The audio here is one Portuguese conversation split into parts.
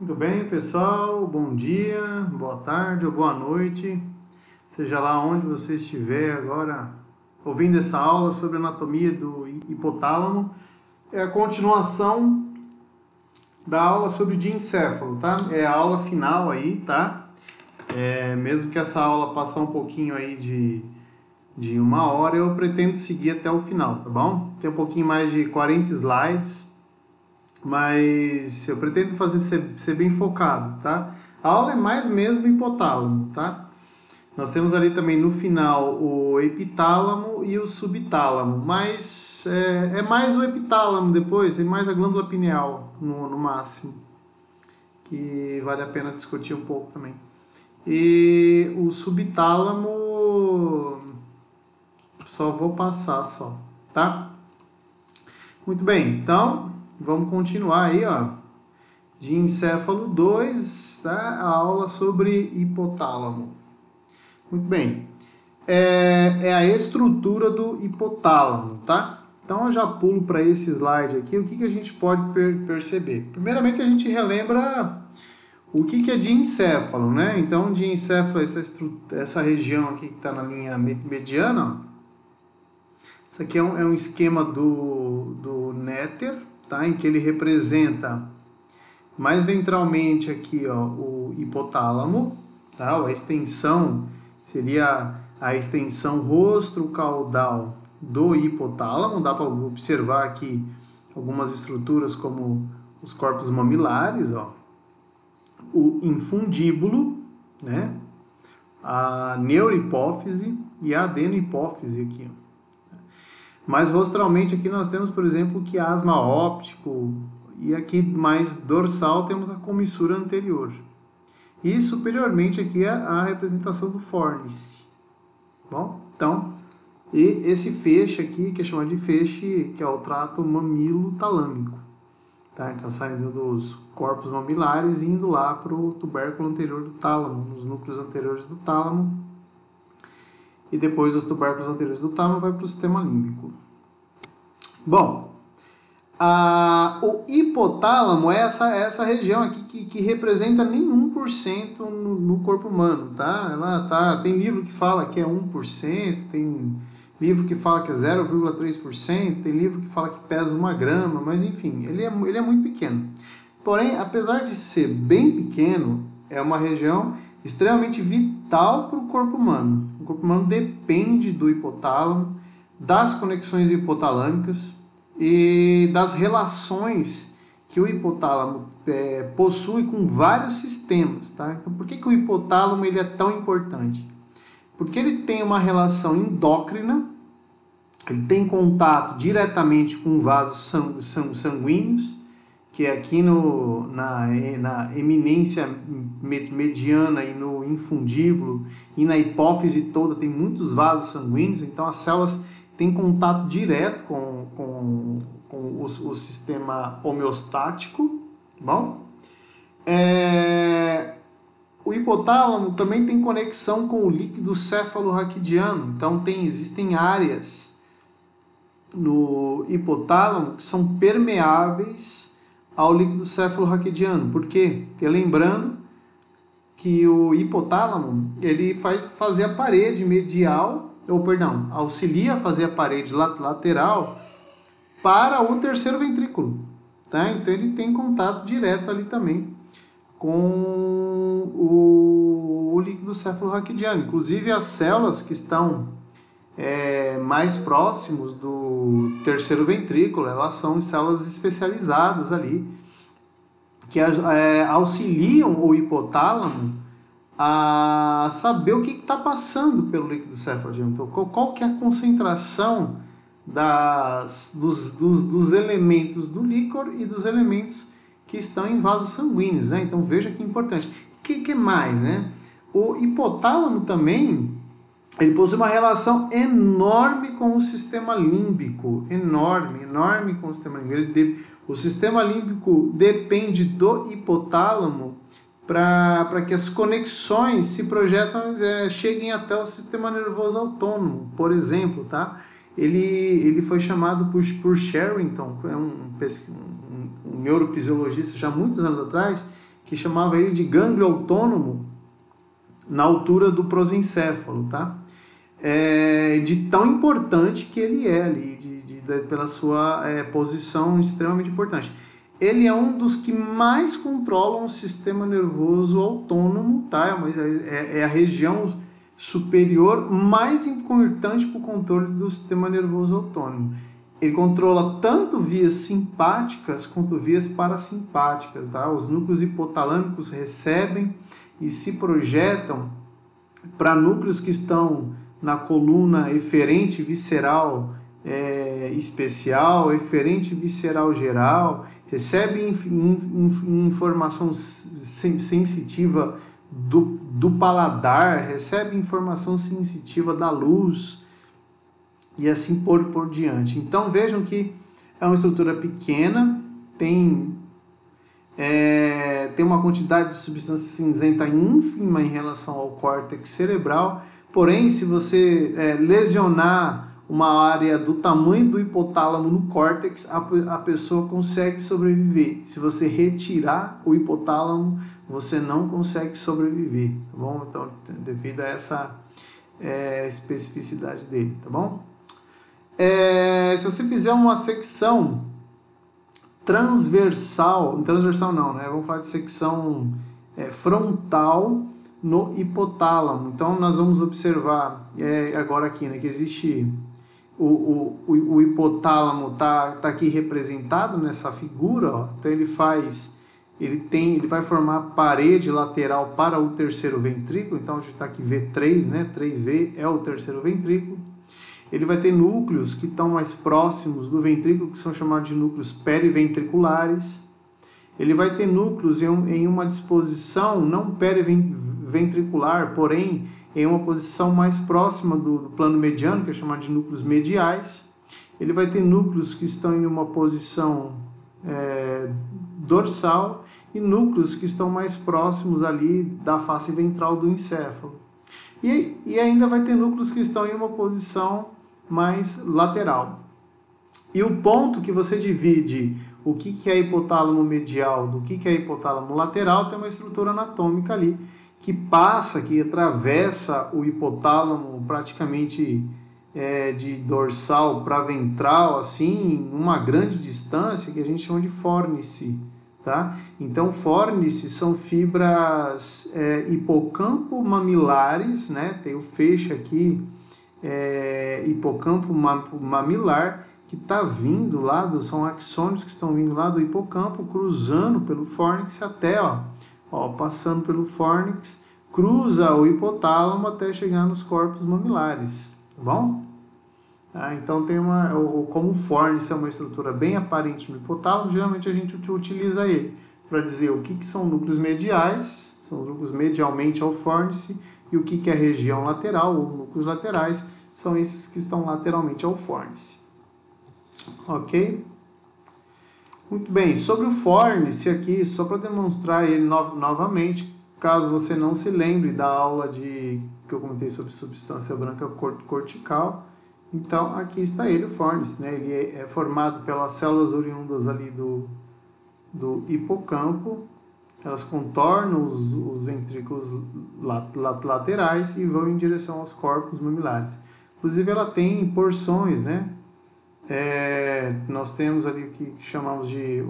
Muito bem, pessoal. Bom dia, boa tarde ou boa noite, seja lá onde você estiver agora ouvindo essa aula sobre anatomia do hipotálamo. É a continuação da aula sobre o diencéfalo, tá? É a aula final aí, tá? Mesmo que essa aula passar um pouquinho aí de uma hora, eu pretendo seguir até o final, tá bom? Tem um pouquinho mais de 40 slides, mas eu pretendo ser bem focado, tá? A aula é mais mesmo hipotálamo, tá? Nós temos ali também no final o epitálamo e o subtálamo, mas é mais o epitálamo depois, é mais a glândula pineal no máximo, que vale a pena discutir um pouco também. E o subtálamo só vou passar só, tá? Muito bem, então vamos continuar aí, ó. Diencéfalo 2, tá? A aula sobre hipotálamo. Muito bem. É a estrutura do hipotálamo, tá? Então eu já pulo para esse slide aqui. O que a gente pode perceber? Primeiramente a gente relembra o que é diencéfalo, né? Então diencéfalo é essa região aqui que está na linha mediana. Isso aqui é um esquema do Netter, tá? Em que ele representa mais ventralmente aqui, ó, o hipotálamo, tá? A extensão seria a extensão rostro-caudal do hipotálamo. Dá para observar aqui algumas estruturas como os corpos mamilares, ó, o infundíbulo, né? A neurohipófise e a adenohipófise aqui. Mas rostralmente aqui nós temos, por exemplo, o quiasma óptico, e aqui mais dorsal temos a comissura anterior. E superiormente aqui a representação do fórnice. Bom, então, e esse feixe aqui, que é chamado de feixe, que é o trato mamilo-talâmico. Tá? Então, saindo dos corpos mamilares e indo lá para o tubérculo anterior do tálamo, nos núcleos anteriores do tálamo. E depois dos tubérculos anteriores do tálamo vai para o sistema límbico. Bom, o hipotálamo é essa região aqui que representa nem 1% no corpo humano, tá? Tem livro que fala que é 1%, tem livro que fala que é 0,3%, tem livro que fala que pesa 1 grama, mas enfim, ele é muito pequeno. Porém, apesar de ser bem pequeno, é uma região extremamente vital para o corpo humano. O corpo humano depende do hipotálamo, das conexões hipotalâmicas e das relações que o hipotálamo possui com vários sistemas, tá? Então, por que o hipotálamo ele é tão importante? Porque ele tem uma relação endócrina, ele tem contato diretamente com vasos sanguíneos, que é aqui na eminência mediana e no infundíbulo e na hipófise toda tem muitos vasos sanguíneos, então as células têm contato direto com o sistema homeostático. Bom, o hipotálamo também tem conexão com o líquido cefalorraquidiano, então existem áreas no hipotálamo que são permeáveis ao líquido cefalorraquidiano. Por quê? Porque lembrando que o hipotálamo ele faz fazer a parede medial, auxilia a fazer a parede lateral para o terceiro ventrículo, tá? Então ele tem contato direto ali também com o líquido cefalorraquidiano. Inclusive as células que estão mais próximos do terceiro ventrículo, elas são células especializadas ali, que auxiliam o hipotálamo a saber o que está passando pelo líquido cefalorraquidiano. Então, qual que é a concentração dos elementos do líquor e dos elementos que estão em vasos sanguíneos, né? Então veja que importante. O que mais, né? O hipotálamo também ele possui uma relação enorme com o sistema límbico, enorme com o sistema límbico. O sistema límbico depende do hipotálamo para que as conexões se projetam, cheguem até o sistema nervoso autônomo, por exemplo, tá? Ele foi chamado por Sherrington, um neurofisiologista já muitos anos atrás, que chamava ele de gânglio autônomo na altura do prosencéfalo, tá? De tão importante que ele é ali, pela sua posição extremamente importante. Ele é um dos que mais controlam o sistema nervoso autônomo, tá? É a região superior mais importante para o controle do sistema nervoso autônomo. Ele controla tanto vias simpáticas quanto vias parasimpáticas, tá? Os núcleos hipotalâmicos recebem e se projetam para núcleos que estão na coluna eferente visceral especial, eferente visceral geral, recebe informação sensitiva do paladar, recebe informação sensitiva da luz e assim por diante. Então vejam que é uma estrutura pequena, tem uma quantidade de substância cinzenta ínfima em relação ao córtex cerebral, porém se você lesionar uma área do tamanho do hipotálamo no córtex, a pessoa consegue sobreviver. Se você retirar o hipotálamo, você não consegue sobreviver, tá bom? Então, devido a essa especificidade dele, tá bom? Se você fizer uma secção transversal não, né? Vamos falar de secção frontal no hipotálamo. Então, nós vamos observar agora aqui, né, que existe o hipotálamo tá aqui representado nessa figura, ó. Então ele vai formar a parede lateral para o terceiro ventrículo. Então a gente está aqui V3, né? 3V é o terceiro ventrículo. Ele vai ter núcleos que estão mais próximos do ventrículo, que são chamados de núcleos periventriculares. Ele vai ter núcleos em uma disposição não periventricular, porém em uma posição mais próxima do plano mediano, que é chamado de núcleos mediais. Ele vai ter núcleos que estão em uma posição dorsal e núcleos que estão mais próximos ali da face ventral do encéfalo. E ainda vai ter núcleos que estão em uma posição mais lateral. E o ponto que você divide o que é hipotálamo medial do que é hipotálamo lateral tem uma estrutura anatômica ali, que atravessa o hipotálamo praticamente de dorsal para ventral, assim, uma grande distância, que a gente chama de fórnice, tá? Então, fórnice são fibras hipocampo mamilares, né? Tem o feixe aqui, hipocampo mamilar, que está vindo lá, são axônios que estão vindo lá do hipocampo, cruzando pelo fórnix até, passando pelo fórnix, cruza o hipotálamo até chegar nos corpos mamilares, tá bom? Então tem como o fórnix é uma estrutura bem aparente no hipotálamo, geralmente a gente utiliza ele para dizer o que são núcleos mediais, são os núcleos medialmente ao fórnix, e o que é a região lateral, ou núcleos laterais, são esses que estão lateralmente ao fórnix. Ok? Muito bem, sobre o fórnix aqui, só para demonstrar ele novamente, caso você não se lembre da aula que eu comentei sobre substância branca cortical, então aqui está ele, o fórnix, né? Ele é formado pelas células oriundas ali do hipocampo, elas contornam os ventrículos laterais e vão em direção aos corpos mamilares. Inclusive ela tem porções, né? Nós temos ali o que chamamos de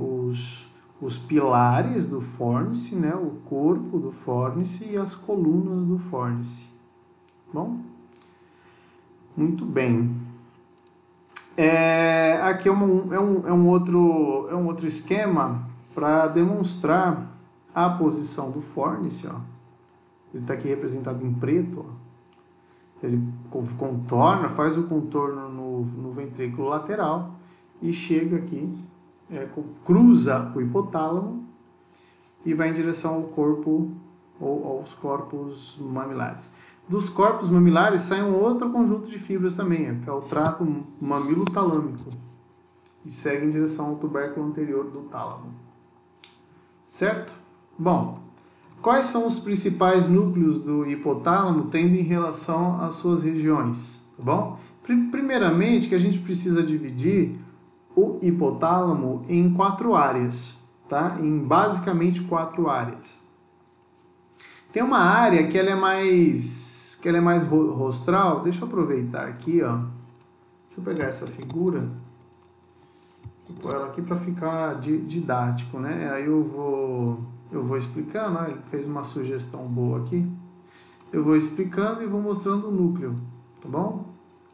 os pilares do fórnix, né? O corpo do fórnix e as colunas do fórnix. Bom? Muito bem. Aqui é um outro esquema para demonstrar a posição do fórnix. Ele está aqui representado em preto. Ele contorna, faz o contorno no ventrículo lateral e chega aqui, cruza o hipotálamo e vai em direção ao corpo ou aos corpos mamilares. Dos corpos mamilares sai um outro conjunto de fibras também, que é o trato mamilo-talâmico, e segue em direção ao tubérculo anterior do tálamo. Certo? Bom, quais são os principais núcleos do hipotálamo tendo em relação às suas regiões? Tá bom? Primeiramente, que a gente precisa dividir o hipotálamo em 4 áreas. tá? Em basicamente 4 áreas. Tem uma área que ela é mais rostral. Deixa eu aproveitar aqui, ó. Deixa eu pegar essa figura. Vou pôr ela aqui para ficar didático, né? Aí eu vou explicando, ó, ele fez uma sugestão boa aqui. Eu vou explicando e vou mostrando o núcleo, tá bom?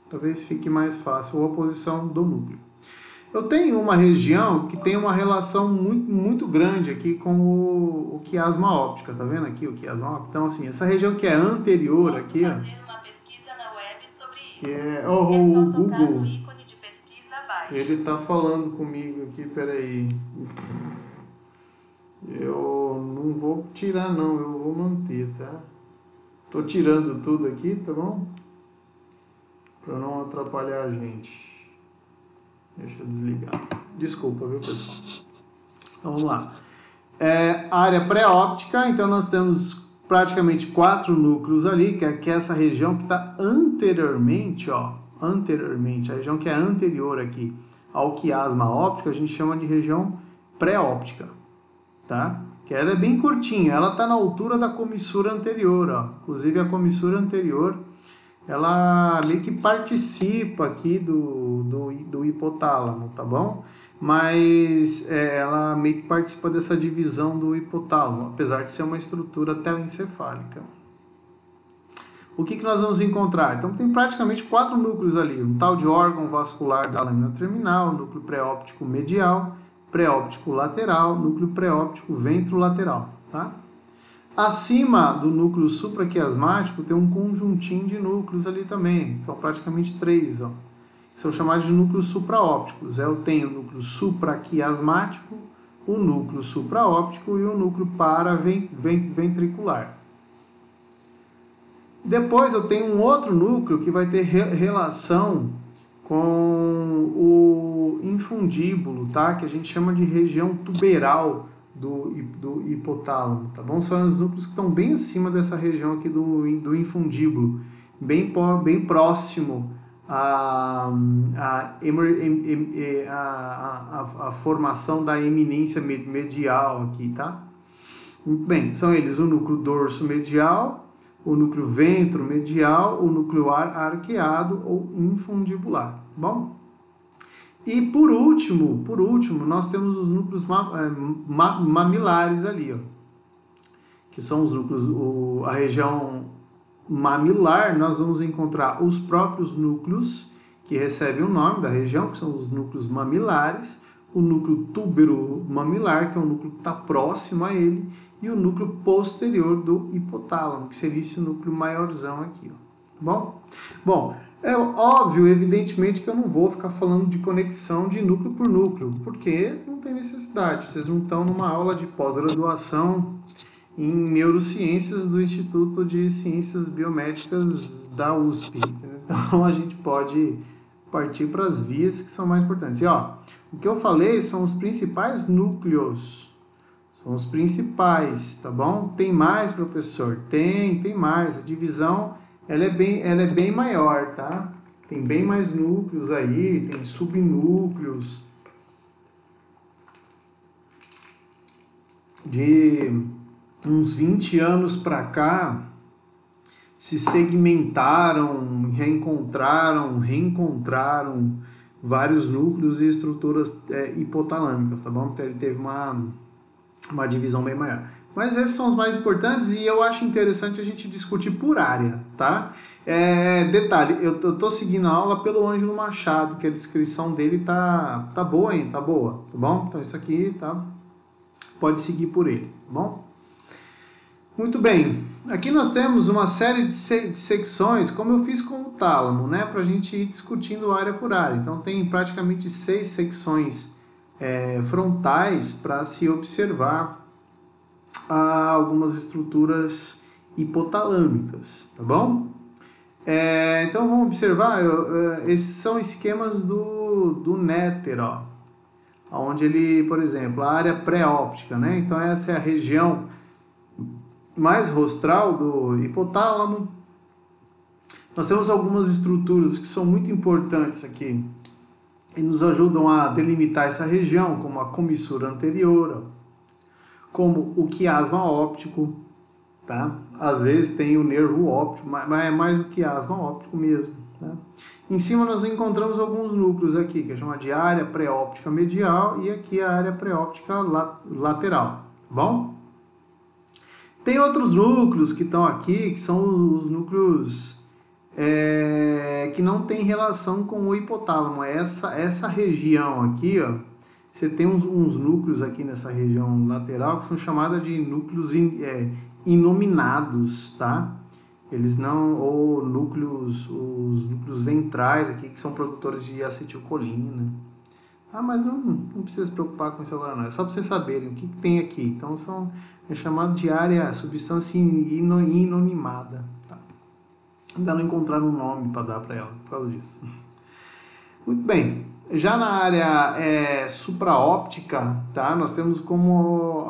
Talvez fique mais fácil, ou a posição do núcleo. Eu tenho uma região que tem uma relação muito, muito grande aqui com o quiasma óptica, tá vendo aqui o quiasma óptica? Então, assim, essa região que é anterior aqui, ó, fazer uma pesquisa na web sobre isso. que é só o tocar Google. no ícone de pesquisa abaixo. Ele tá falando comigo aqui, peraí. Eu não vou tirar não, eu vou manter, tá? Tô tirando tudo aqui, tá bom? Pra não atrapalhar a gente. Deixa eu desligar. Desculpa, viu, pessoal? Então, vamos lá. Área pré-óptica, então nós temos praticamente 4 núcleos ali, que é essa região que está anteriormente, ó, a região que é anterior aqui ao quiasma óptico, a gente chama de região pré-óptica, tá? Que ela é bem curtinha, ela está na altura da comissura anterior, ó. Inclusive a comissura anterior, ela meio que participa aqui do hipotálamo, tá bom? Mas ela meio que participa dessa divisão do hipotálamo, apesar de ser uma estrutura telencefálica. O que nós vamos encontrar? Então tem praticamente 4 núcleos ali, um tal de órgão vascular da lâmina terminal, núcleo pré-óptico medial, pré-óptico lateral, núcleo pré-óptico ventrolateral, tá? Acima do núcleo supraquiasmático tem um conjuntinho de núcleos ali também, são praticamente 3, ó, que são chamados de núcleos supraópticos. Eu tenho o núcleo supraquiasmático, o núcleo supraóptico e o núcleo paraventricular. Depois eu tenho um outro núcleo que vai ter relação com o infundíbulo, tá? Que a gente chama de região tuberal do hipotálamo, tá bom? São os núcleos que estão bem acima dessa região aqui do infundíbulo, bem próximo à formação da eminência medial aqui, tá? Muito bem, são eles o núcleo dorso medial, o núcleo ventromedial, o núcleo arqueado ou infundibular, bom? E por último, nós temos os núcleos mamilares ali, ó, que são os núcleos, a região mamilar, nós vamos encontrar os próprios núcleos que recebem o nome da região, que são os núcleos mamilares, o núcleo túbero mamilar, que é um núcleo que está próximo a ele, e o núcleo posterior do hipotálamo, que seria esse núcleo maiorzão aqui, ó. Bom, é óbvio, evidentemente, que eu não vou ficar falando de conexão de núcleo por núcleo, porque não tem necessidade. Vocês não estão numa aula de pós-graduação em neurociências do Instituto de Ciências Biomédicas da USP. Entendeu? Então, a gente pode partir para as vias que são mais importantes. E, ó, o que eu falei são os principais núcleos. São os principais, tá bom? Tem mais, professor? Tem mais. A divisão ela é bem maior, tá? Tem bem mais núcleos aí, tem subnúcleos de uns 20 anos para cá, se segmentaram, reencontraram vários núcleos e estruturas hipotalâmicas, tá bom? Então ele teve uma divisão bem maior. Mas esses são os mais importantes e eu acho interessante a gente discutir por área, tá? Detalhe, eu tô seguindo a aula pelo Ângelo Machado, que a descrição dele tá boa, hein? Tá boa, tá bom? Então isso aqui, tá? Pode seguir por ele, tá bom? Muito bem. Aqui nós temos uma série de secções, como eu fiz com o tálamo, né? Pra gente ir discutindo área por área. Então tem praticamente 6 secções frontais para se observar algumas estruturas hipotalâmicas, tá bom? Então vamos observar, esses são esquemas do Netter, ó, onde ele, por exemplo, a área pré-óptica, né? Então essa é a região mais rostral do hipotálamo. Nós temos algumas estruturas que são muito importantes aqui e nos ajudam a delimitar essa região, como a comissura anterior, como o quiasma óptico, tá? Às vezes tem o nervo óptico, mas é mais o quiasma óptico mesmo, tá? Em cima nós encontramos alguns núcleos aqui, que é chamada de área pré-óptica medial e aqui a área pré-óptica lateral, tá bom? Tem outros núcleos que estão aqui, que são os núcleos que não tem relação com o hipotálamo. Essa região aqui, ó, você tem uns núcleos aqui nessa região lateral que são chamados de núcleos inominados, tá? Eles não, ou núcleos, os núcleos ventrais aqui, que são produtores de acetilcolina. Ah, mas não precisa se preocupar com isso agora não, é só para vocês saberem o que tem aqui. Então é chamado de área, substância inanimada. Tá? Ainda não encontraram um nome para dar para ela, por causa disso. Muito bem, já na área supraóptica, tá? Nós temos como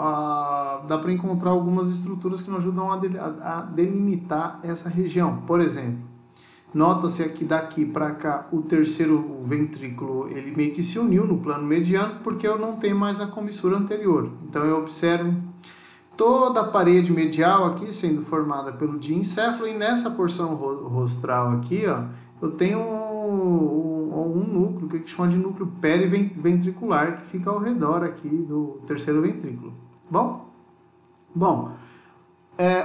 dá para encontrar algumas estruturas que nos ajudam a delimitar essa região. Por exemplo, nota-se aqui daqui para cá o terceiro ventrículo, ele meio que se uniu no plano mediano porque eu não tenho mais a comissura anterior. Então eu observo toda a parede medial aqui sendo formada pelo diencéfalo e nessa porção rostral aqui, ó, eu tenho um núcleo que chama de núcleo periventricular que fica ao redor aqui do terceiro ventrículo. Bom,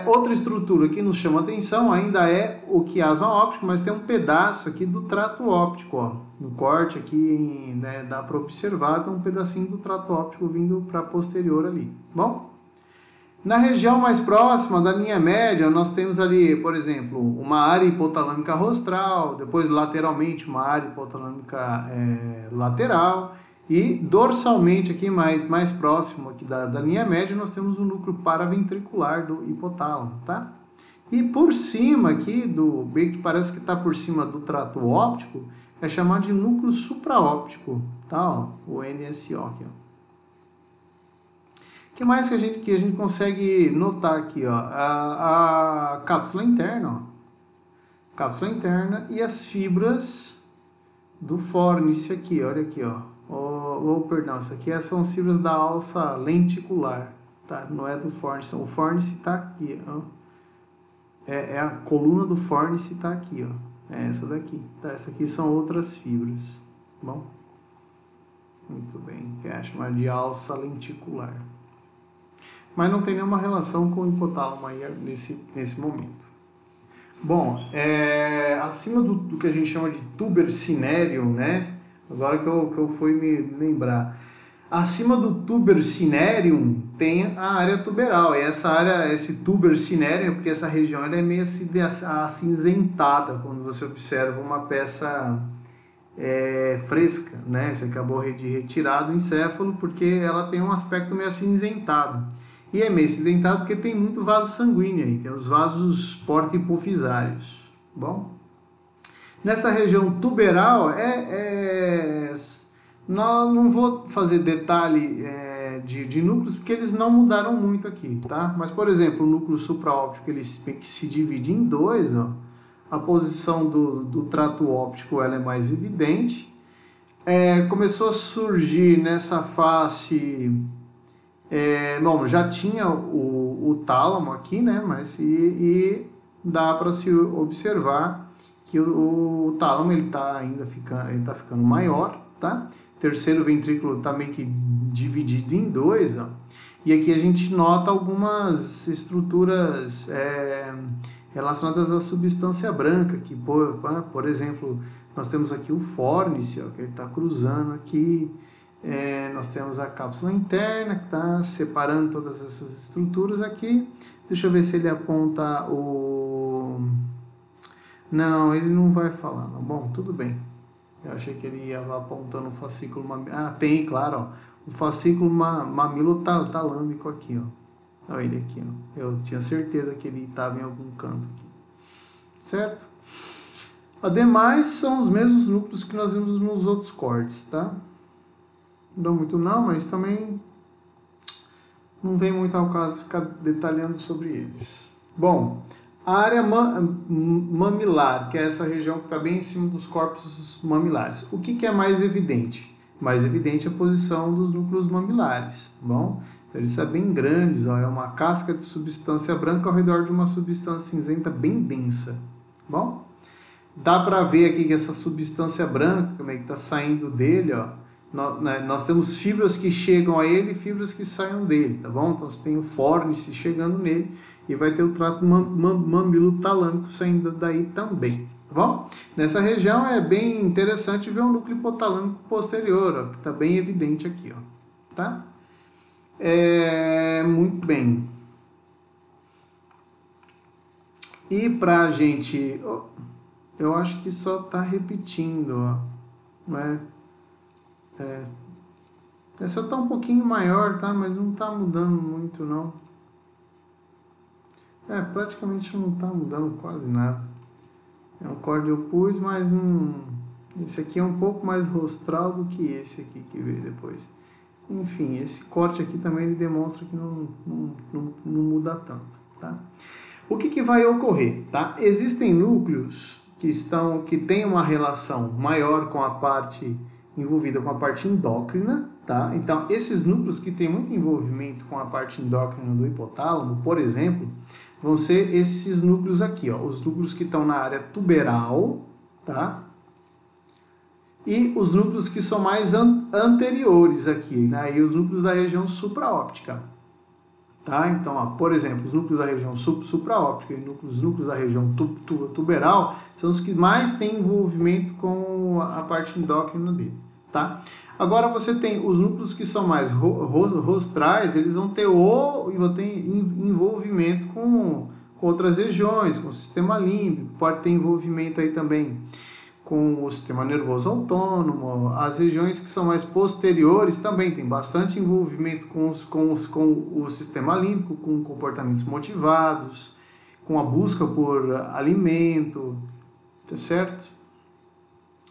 outra estrutura que nos chama atenção ainda é o quiasma óptico, mas tem um pedaço aqui do trato óptico, ó. No corte aqui, né, dá para observar, tem um pedacinho do trato óptico vindo para posterior ali. Bom, na região mais próxima da linha média, nós temos ali, por exemplo, uma área hipotalâmica rostral, depois lateralmente uma área hipotalâmica lateral, e dorsalmente aqui mais próximo aqui da linha média, nós temos o núcleo paraventricular do hipotálamo, tá? E por cima aqui, bem que parece que está por cima do trato óptico, é chamado de núcleo supraóptico, tá? Ó, o NSO aqui, ó. O que mais que a gente consegue notar aqui, ó? A cápsula interna, ó. Cápsula interna e as fibras do fórnice aqui, olha aqui, ó. Perdão, isso aqui são as fibras da alça lenticular, tá? Não é do fórnice, o fórnice está aqui, ó. A coluna do fórnice está aqui, ó. É essa daqui, tá? Essa aqui são outras fibras, bom? Muito bem, que é chamada de alça lenticular. Mas não tem nenhuma relação com o hipotálamo aí nesse momento. Bom, acima do que a gente chama de tuber cinereum, né? Agora que eu fui me lembrar. Acima do tuber cinereum tem a área tuberal. E essa área, esse tuber cinereum, porque essa região ela é meio acinzentada quando você observa uma peça fresca, né? Você acabou de retirar do encéfalo porque ela tem um aspecto meio acinzentado. E é meio acinzentado porque tem muito vaso sanguíneo aí, tem os vasos porta-hipofisários. Bom, nessa região tuberal, não vou fazer detalhe de núcleos porque eles não mudaram muito aqui, tá? Mas, por exemplo, o núcleo supraóptico ele se divide em dois, ó. A posição do trato óptico ela é mais evidente. Começou a surgir nessa face... Bom, já tinha o tálamo aqui, né? Mas e dá para se observar que o tálamo ele tá ficando maior, tá? Terceiro ventrículo está meio que dividido em dois, ó. E aqui a gente nota algumas estruturas relacionadas à substância branca, que por exemplo, nós temos aqui o fórnice, ó, que ele está cruzando aqui. Nós temos a cápsula interna que está separando todas essas estruturas aqui. Deixa eu ver se ele aponta o... Não, ele não vai falar. Não. Bom, tudo bem. Eu achei que ele ia apontando o fascículo mamilo. Ah, tem, claro. Ó. O fascículo mamilo talâmico aqui. Ó. Olha ele aqui. Ó. Eu tinha certeza que ele estava em algum canto aqui. Certo? Ademais, são os mesmos núcleos que nós vimos nos outros cortes, tá? Não muito não, mas também não vem muito ao caso ficar detalhando sobre eles. Bom, a área mamilar, que é essa região que está bem em cima dos corpos mamilares. O que é mais evidente? Mais evidente é a posição dos núcleos mamilares. Bom, Eles são bem grandes, ó, é uma casca de substância branca ao redor de uma substância cinzenta bem densa. Bom, dá para ver aqui que essa substância branca, como é que está saindo dele, ó. Nós temos fibras que chegam a ele e fibras que saem dele, tá bom? Então você tem o fórnice chegando nele e vai ter o trato mamilo-talâmico saindo daí também, tá bom? Nessa região é bem interessante ver o núcleo hipotalâmico posterior, ó, que está bem evidente aqui, ó, tá? Muito bem. E pra gente... eu acho que só está repetindo, ó, não é? Essa está um pouquinho maior, tá? Mas não está mudando muito, não. Praticamente não está mudando quase nada. É um cordiopus, mas esse aqui é um pouco mais rostral do que esse aqui que veio depois. Enfim, esse corte aqui também ele demonstra que não muda tanto, tá? O que vai ocorrer, tá? Existem núcleos que têm uma relação maior com a parte envolvida com a parte endócrina, tá? Então, esses núcleos que têm muito envolvimento com a parte endócrina do hipotálamo, por exemplo, vão ser esses núcleos aqui, ó, os núcleos que estão na área tuberal, tá? E os núcleos que são mais anteriores aqui, né? E os núcleos da região supraóptica, tá? Então, ó, por exemplo, os núcleos da região supraóptica e os núcleos da região tuberal são os que mais têm envolvimento com a parte endócrina dele, tá? Agora você tem os núcleos que são mais rostrais, eles vão ter envolvimento com outras regiões, com o sistema límbico, pode ter envolvimento aí também com o sistema nervoso autônomo. As regiões que são mais posteriores também tem bastante envolvimento com o sistema límbico, com comportamentos motivados, com a busca por alimento, tá certo?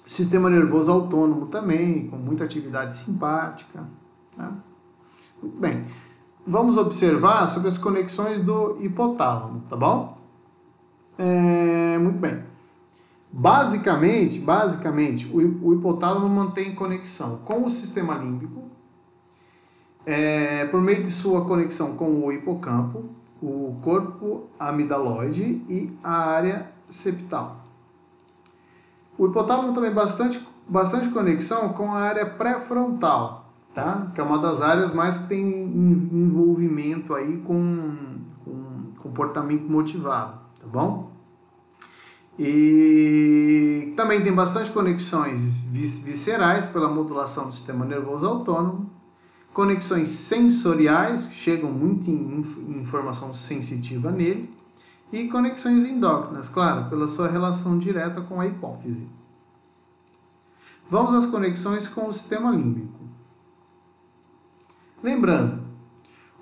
Sistema nervoso autônomo também, com muita atividade simpática, tá? Muito bem. Vamos observar sobre as conexões do hipotálamo, tá bom? Muito bem. Basicamente, o hipotálamo mantém conexão com o sistema límbico, por meio de sua conexão com o hipocampo, o corpo amidaloide e a área septal. O hipotálamo também bastante conexão com a área pré-frontal, tá? Que é uma das áreas mais que tem envolvimento aí com comportamento motivado, tá bom? E também tem bastante conexões viscerais pela modulação do sistema nervoso autônomo, conexões sensoriais, chegam muito em informação sensitiva nele, e conexões endócrinas, claro, pela sua relação direta com a hipófise. Vamos às conexões com o sistema límbico. Lembrando,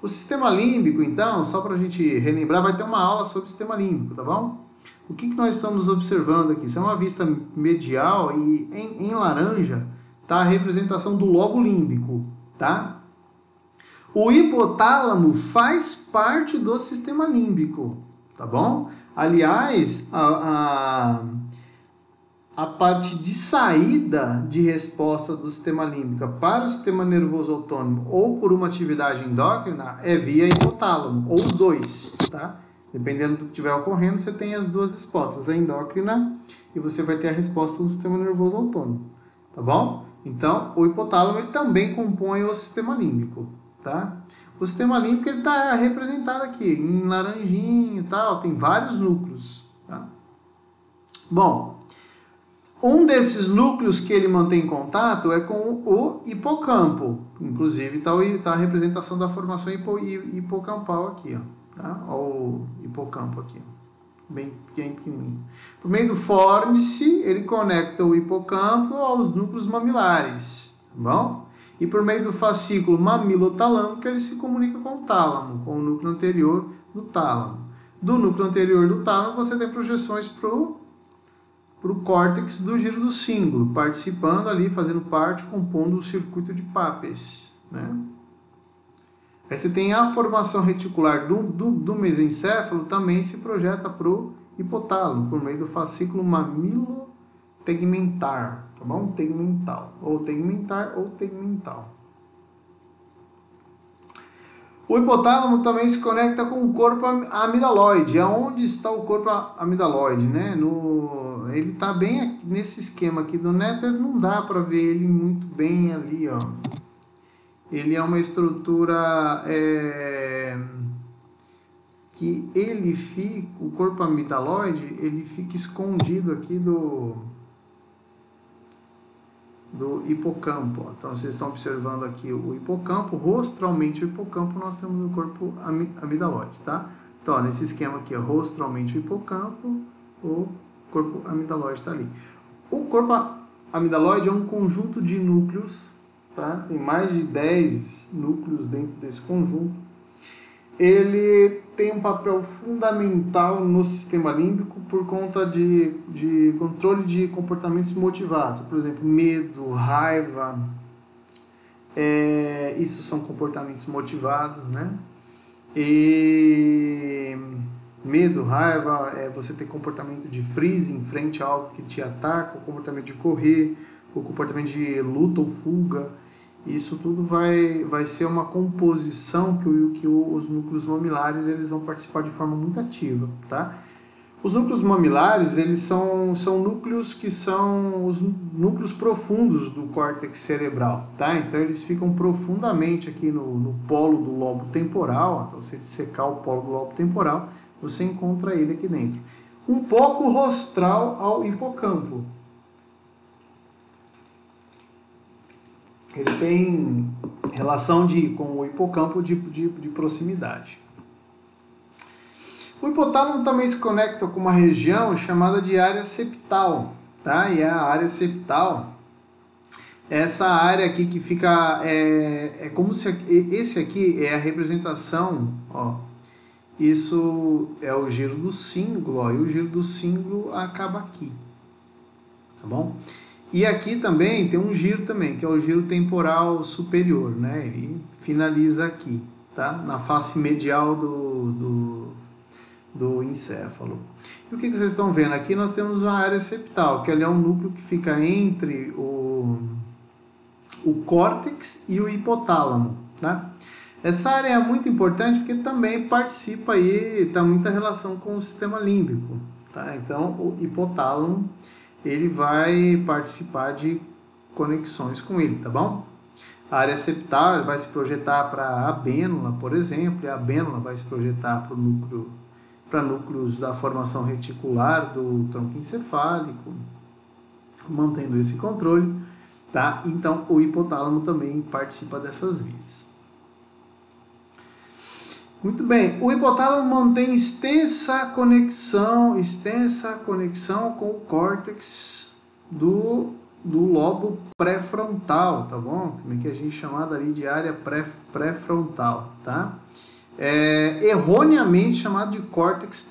o sistema límbico, então, só para a gente relembrar, vai ter uma aula sobre o sistema límbico, tá bom? O que nós estamos observando aqui? Isso é uma vista medial e em laranja está a representação do lobo límbico, tá? O hipotálamo faz parte do sistema límbico, tá bom? Aliás, a parte de saída de resposta do sistema límbico para o sistema nervoso autônomo ou por uma atividade endócrina é via hipotálamo, ou os dois, tá? Dependendo do que estiver ocorrendo, você tem as duas respostas, a endócrina e você vai ter a resposta do sistema nervoso autônomo, tá bom? Então, o hipotálamo ele também compõe o sistema límbico, tá? O sistema límbico está representado aqui, em laranjinha e tal, tem vários núcleos, tá? Bom, um desses núcleos que ele mantém contato é com o hipocampo, inclusive está a representação da formação hipocampal aqui, ó. Tá? Olha o hipocampo aqui, bem pequenininho. Por meio do fórnice, ele conecta o hipocampo aos núcleos mamilares, tá bom? E por meio do fascículo mamilotalâmico, ele se comunica com o tálamo, com o núcleo anterior do tálamo. Do núcleo anterior do tálamo, você tem projeções para o córtex do giro do cíngulo, participando ali, fazendo parte, compondo o circuito de Papez, né? Aí você tem a formação reticular do mesencéfalo, também se projeta para o hipotálamo, por meio do fascículo mamilotegmentar, tá bom? Tegmental, ou tegmentar ou tegmental. O hipotálamo também se conecta com o corpo amidaloide. Aonde está o corpo amidaloide, né? Ele está bem aqui, nesse esquema aqui do Nether, não dá para ver ele muito bem ali, ó. Ele é uma estrutura que ele fica, o corpo amidaloide, ele fica escondido aqui do hipocampo. Então, vocês estão observando aqui o hipocampo, rostralmente o hipocampo, nós temos o corpo amidaloide, tá? Então, ó, nesse esquema aqui, ó, rostralmente o hipocampo, o corpo amidaloide está ali. O corpo amidaloide é um conjunto de núcleos, tá? Tem mais de 10 núcleos dentro desse conjunto. Ele tem um papel fundamental no sistema límbico por conta de controle de comportamentos motivados. Por exemplo, medo, raiva, isso são comportamentos motivados, né? E medo, raiva, você tem comportamento de freeze em frente a algo que te ataca, o comportamento de correr, o comportamento de luta ou fuga. Isso tudo vai ser uma composição que os núcleos mamilares eles vão participar de forma muito ativa, tá? Os núcleos mamilares eles são núcleos que são os núcleos profundos do córtex cerebral, tá? Então eles ficam profundamente aqui no polo do lobo temporal. Então, se você dissecar o polo do lobo temporal, você encontra ele aqui dentro. Um pouco rostral ao hipocampo. Ele tem relação com o hipocampo de proximidade. O hipotálamo também se conecta com uma região chamada de área septal, tá? E a área septal, essa área aqui que fica, como se esse aqui é a representação, ó. Isso é o giro do cíngulo, ó, e o giro do cíngulo acaba aqui, tá bom? E aqui também tem um giro também, que é o giro temporal superior, né? Ele finaliza aqui, tá? Na face medial do encéfalo. E o que vocês estão vendo? Aqui nós temos uma área septal, que ali é um núcleo que fica entre o córtex e o hipotálamo, tá? Essa área é muito importante porque também participa aí, está muita relação com o sistema límbico, tá? Então, o hipotálamo ele vai participar de conexões com ele, tá bom? A área septal vai se projetar para a abênula, por exemplo, e a abênula vai se projetar para núcleos da formação reticular do tronco encefálico, mantendo esse controle, tá? Então, o hipotálamo também participa dessas vias. Muito bem, o hipotálamo mantém extensa conexão com o córtex do lobo pré-frontal, tá bom? Que a gente chamada ali de área pré-frontal, tá? Erroneamente chamado de córtex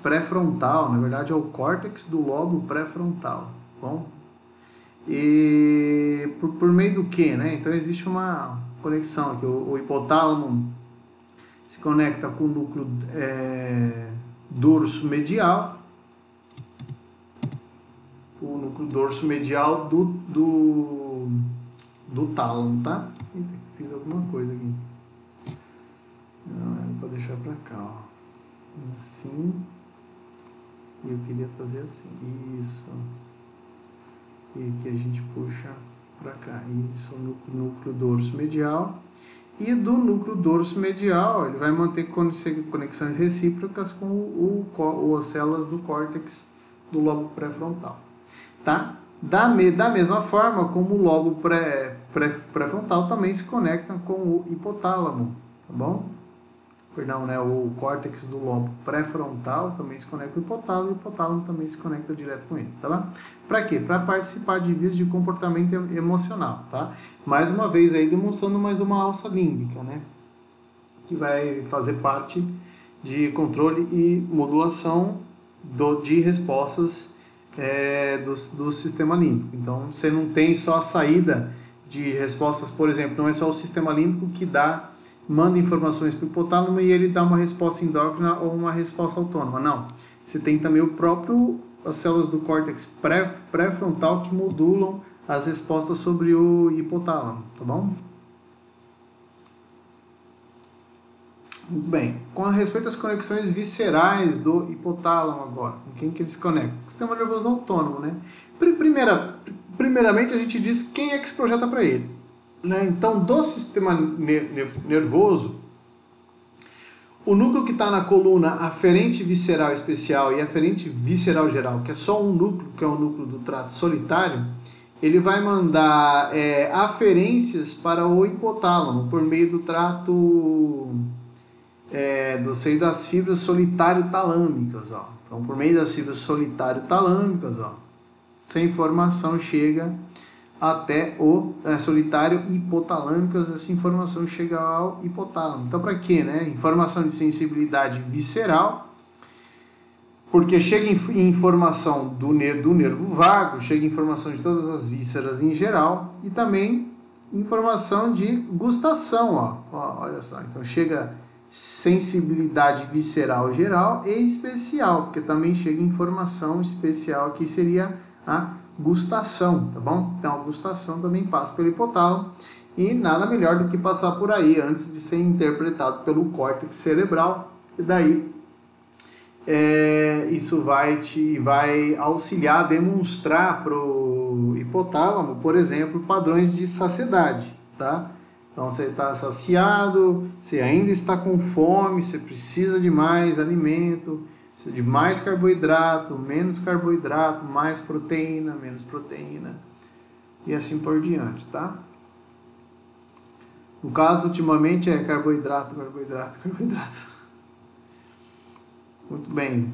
pré-frontal, na verdade é o córtex do lobo pré-frontal, tá bom? E por meio do que, né? Então existe uma conexão aqui, o hipotálamo se conecta com o núcleo dorso medial, o núcleo dorso medial do tálamo, tá? Eita, fiz alguma coisa aqui. Não, era para deixar para cá, ó. Assim. E eu queria fazer assim. Isso. E que a gente puxa para cá. Isso, o núcleo dorso medial. E do núcleo dorso medial, ele vai manter conexões recíprocas com as células do córtex do lobo pré-frontal. Tá? Da mesma forma como o lobo pré-frontal também se conecta com o hipotálamo, tá bom? Perdão, né? O córtex do lobo pré-frontal também se conecta com o hipotálamo, e o hipotálamo também se conecta direto com ele, tá bom? Para quê? Para participar de vias de comportamento emocional, tá? Mais uma vez aí demonstrando mais uma alça límbica, né? Que vai fazer parte de controle e modulação de respostas do sistema límbico. Então, você não tem só a saída de respostas, por exemplo, não é só o sistema límbico que manda informações para o hipotálamo e ele dá uma resposta endócrina ou uma resposta autônoma. Não. Você tem também as células do córtex pré-frontal que modulam as respostas sobre o hipotálamo, tá bom? Muito bem. Com respeito às conexões viscerais do hipotálamo agora, com quem que eles se conectam? O sistema nervoso autônomo, né? Primeiramente, a gente diz quem é que se projeta para ele, né? Então, do sistema nervoso, o núcleo que está na coluna aferente visceral especial e aferente visceral geral, que é só um núcleo, que é o núcleo do trato solitário, ele vai mandar aferências para o hipotálamo por meio do trato das fibras solitário-talâmicas. Ó. Então, por meio das fibras solitário-talâmicas, essa informação chega até o solitário hipotalâmicas, essa informação chega ao hipotálamo. Então, para quê? Né? Informação de sensibilidade visceral, porque chega informação do nervo vago, chega informação de todas as vísceras em geral, e também informação de gustação. Olha só, então chega sensibilidade visceral geral e especial, porque também chega informação especial, que seria a gustação, tá bom? Então a gustação também passa pelo hipotálamo, e nada melhor do que passar por aí antes de ser interpretado pelo córtex cerebral, e daí isso vai auxiliar a demonstrar para o hipotálamo, por exemplo, padrões de saciedade, tá? Então você está saciado, você ainda está com fome, você precisa de mais alimento, precisa de mais carboidrato, menos carboidrato, mais proteína, menos proteína, e assim por diante, tá? No caso, ultimamente é carboidrato. Muito bem.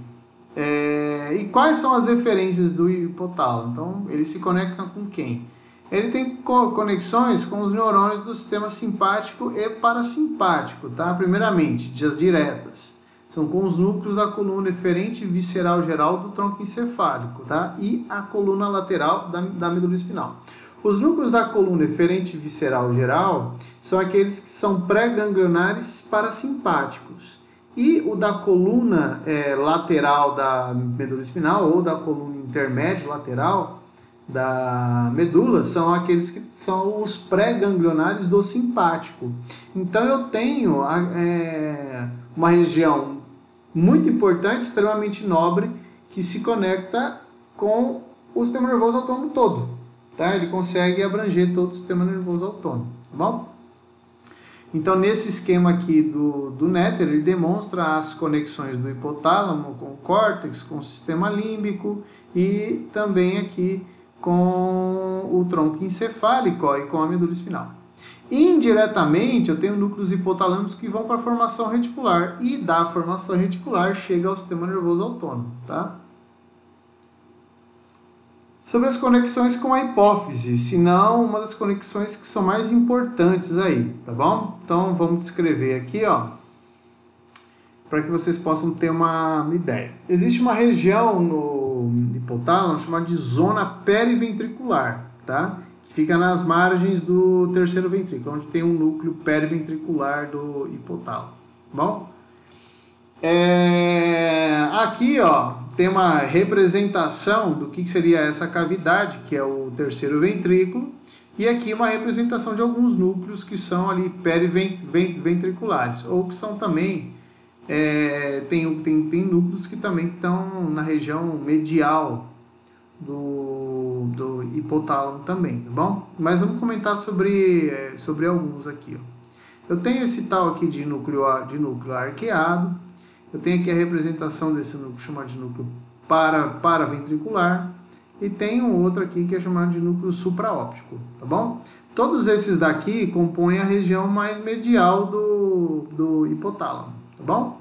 E quais são as referências do hipotálamo? Então, ele se conecta com quem? Ele tem conexões com os neurônios do sistema simpático e parasimpático, tá? Primeiramente, as diretas. São com os núcleos da coluna eferente visceral geral do tronco encefálico, tá? E a coluna lateral da medula espinal. Os núcleos da coluna eferente visceral geral são aqueles que são pré-ganglionares parasimpáticos. E o da coluna lateral da medula espinal, ou da coluna intermédia lateral da medula, são aqueles que são os pré-ganglionares do simpático. Então eu tenho uma região muito importante, extremamente nobre, que se conecta com o sistema nervoso autônomo todo. Tá? Ele consegue abranger todo o sistema nervoso autônomo. Tá bom? Então, nesse esquema aqui do Netter, ele demonstra as conexões do hipotálamo com o córtex, com o sistema límbico e também aqui com o tronco encefálico e com a medula espinal. Indiretamente, eu tenho núcleos hipotalâmicos que vão para a formação reticular, e da formação reticular chega ao sistema nervoso autônomo, tá? Sobre as conexões com a hipófise, se não uma das conexões que são mais importantes aí, tá bom? Então vamos descrever aqui, para que vocês possam ter uma ideia. Existe uma região no hipotálamo chamada de zona periventricular, tá? Que fica nas margens do terceiro ventrículo, onde tem um núcleo periventricular do hipotálamo, tá bom? Aqui, tem uma representação do que seria essa cavidade, que é o terceiro ventrículo, e aqui uma representação de alguns núcleos que são ali periventriculares, ou que são também, tem núcleos que também estão na região medial do hipotálamo também, tá bom? Mas vamos comentar sobre alguns aqui. Eu tenho esse tal aqui de núcleo arqueado. Eu tenho aqui a representação desse núcleo chamado de núcleo paraventricular, e tem um outro aqui que é chamado de núcleo supraóptico, tá bom? Todos esses daqui compõem a região mais medial do hipotálamo, tá bom?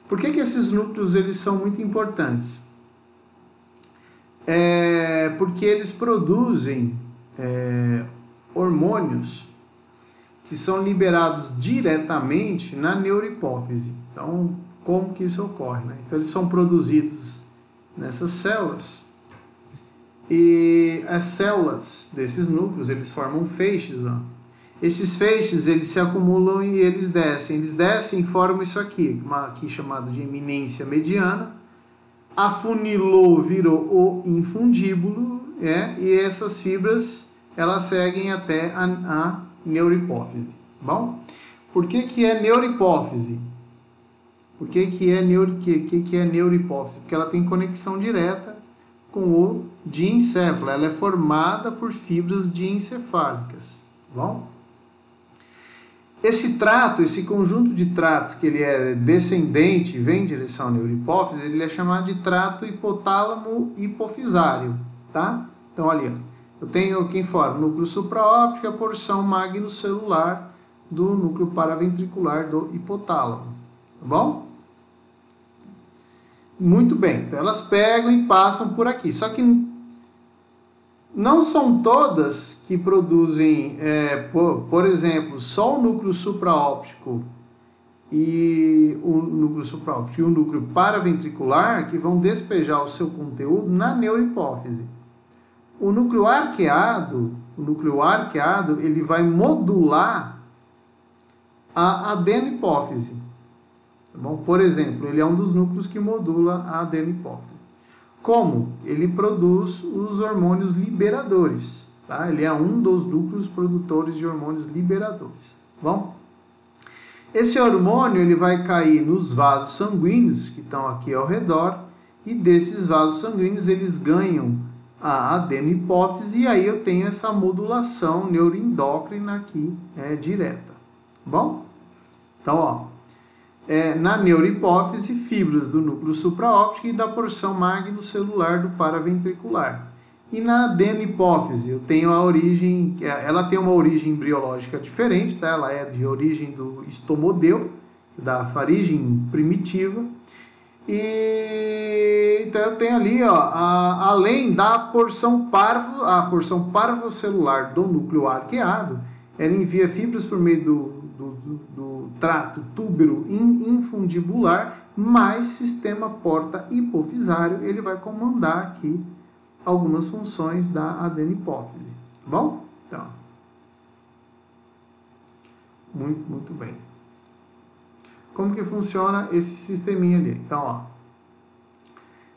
Por que esses núcleos eles são muito importantes? Porque eles produzem hormônios que são liberados diretamente na neurohipófise. Então, como que isso ocorre, né? Então, eles são produzidos nessas células, e as células desses núcleos, eles formam feixes, Esses feixes, eles se acumulam e eles descem e formam isso aqui, aqui chamado de eminência mediana, afunilou, virou o infundíbulo, e essas fibras, elas seguem até a neurohipófise, tá bom? Por que é neurohipófise? Por que é neurohipófise? Porque ela tem conexão direta com o diencéfalo. Ela é formada por fibras diencefálicas. Tá bom? Esse trato, esse conjunto de tratos que ele é descendente, vem em direção à neurohipófise, ele é chamado de trato hipotálamo hipofisário, tá? Então, ali, ó, eu tenho aqui fora o núcleo supraóptico, a porção magnocelular do núcleo paraventricular do hipotálamo, tá bom? Muito bem, então elas pegam e passam por aqui, só que não são todas que produzem, por exemplo, só o núcleo supraóptico e o núcleo paraventricular que vão despejar o seu conteúdo na neurohipófise. O núcleo arqueado, ele vai modular a adenohipófise. Tá bom? Por exemplo, ele é um dos núcleos que modula a adenohipófise. Como? Ele produz os hormônios liberadores. Tá? Ele é um dos núcleos produtores de hormônios liberadores. Tá bom? Esse hormônio ele vai cair nos vasos sanguíneos que estão aqui ao redor, e desses vasos sanguíneos eles ganham a adenohipófise, e aí eu tenho essa modulação neuroendócrina aqui direta. Tá bom? Então, ó. Na neurohipófise, fibras do núcleo supraóptico e da porção magnocelular do paraventricular. E na adenohipófise, eu tenho a origem, ela tem uma origem embriológica diferente, tá? Ela é de origem do estomodeu, da faringem primitiva. E então eu tenho ali, ó, além da porção parvocelular do núcleo arqueado, ela envia fibras por meio do trato túbero infundibular, mais sistema porta hipofisário, ele vai comandar aqui algumas funções da adenohipófise. Tá bom? Então, muito bem. Como que funciona esse sisteminha ali? Então, ó,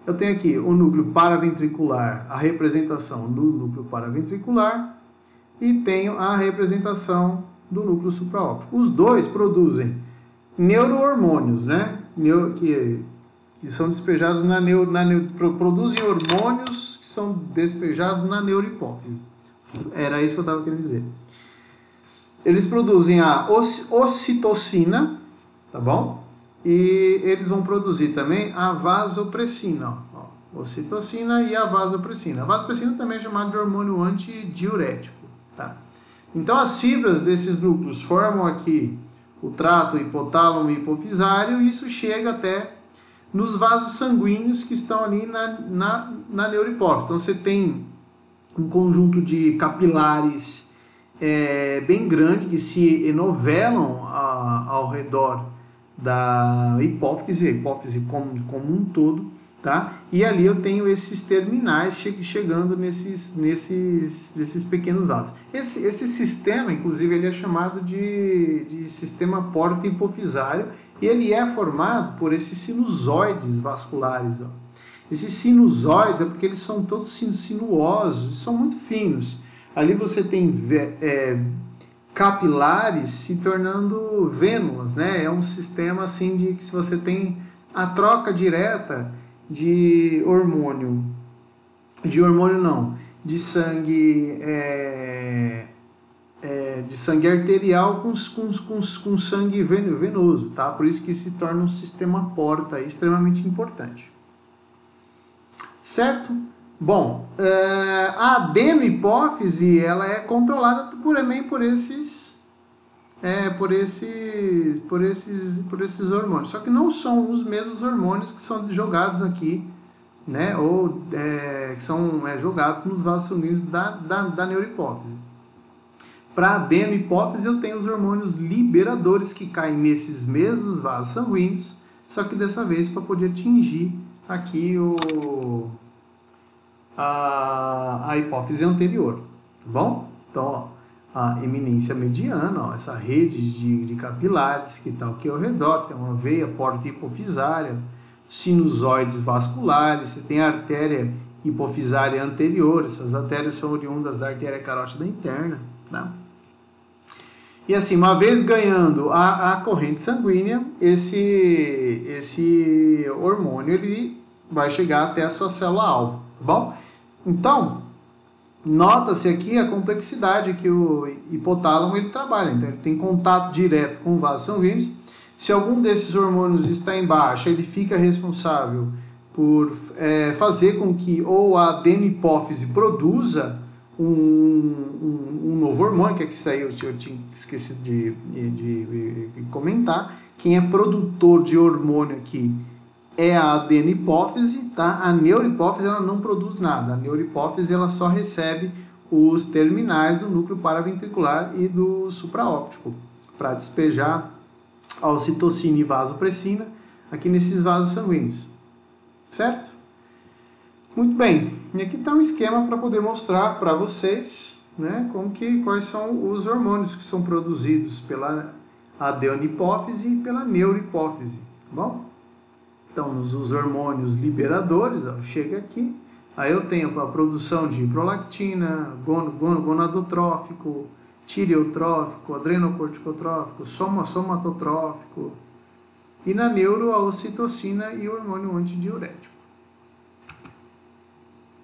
eu tenho aqui o núcleo paraventricular, a representação do núcleo paraventricular, e tenho a representação do núcleo supraóptico. Os dois produzem neurohormônios, né? Que são despejados produzem hormônios que são despejados na neurohipófise. Era isso que eu estava querendo dizer. Eles produzem a ocitocina, tá bom? E eles vão produzir também a vasopressina, ó, ocitocina e a vasopressina. A vasopressina também é chamada de hormônio antidiurético, tá? Então, as fibras desses núcleos formam aqui o trato hipotálamo e hipofisário, e isso chega até nos vasos sanguíneos que estão ali na neurohipófise. Então, você tem um conjunto de capilares bem grande que se enovelam ao redor da hipófise, a hipófise como um todo, tá? E ali eu tenho esses terminais chegando nesses pequenos vasos. Esse sistema, inclusive, ele é chamado de sistema porta hipofisário, e ele é formado por esses sinusoides vasculares. Ó. Esses sinusoides é porque eles são todos sinuosos, são muito finos. Ali você tem capilares se tornando vênulas, né? É um sistema assim de que se você tem a troca direta de sangue arterial com sangue venoso, tá? Por isso que se torna um sistema porta extremamente importante. Certo? Bom, a adenohipófise, ela é controlada também por esses hormônios. Só que não são os mesmos hormônios que são jogados aqui, né? Ou que são jogados nos vasos sanguíneos da neurohipófise. Para a adenohipófise, eu tenho os hormônios liberadores que caem nesses mesmos vasos sanguíneos, só que dessa vez para poder atingir aqui a hipófise anterior, tá bom? Então, ó, a eminência mediana, ó, essa rede de capilares que está aqui ao redor, tem uma veia porta hipofisária, sinusoides vasculares, você tem a artéria hipofisária anterior, essas artérias são oriundas da artéria carótida interna, tá? E assim, uma vez ganhando a corrente sanguínea, esse hormônio ele vai chegar até a sua célula-alvo, tá bom? Então, nota-se aqui a complexidade que o hipotálamo ele trabalha. Então, ele tem contato direto com vasos sanguíneos. Se algum desses hormônios está em baixa, ele fica responsável por fazer com que ou a adenopófise produza um novo hormônio, que isso aí eu tinha esquecido de comentar. Quem é produtor de hormônio aqui é a adenopófise, tá? A neurohipófise ela não produz nada. A neurohipófise ela só recebe os terminais do núcleo paraventricular e do supraóptico para despejar a ocitocina e vasopressina aqui nesses vasos sanguíneos, certo? Muito bem, e aqui está um esquema para poder mostrar para vocês, né, quais são os hormônios que são produzidos pela adenopófise e pela neurohipófise, tá bom? Então, os hormônios liberadores, ó, chega aqui, aí eu tenho a produção de prolactina, gonadotrófico, tireotrófico, adrenocorticotrófico, somatotrófico, e na neuro a ocitocina e o hormônio antidiurético.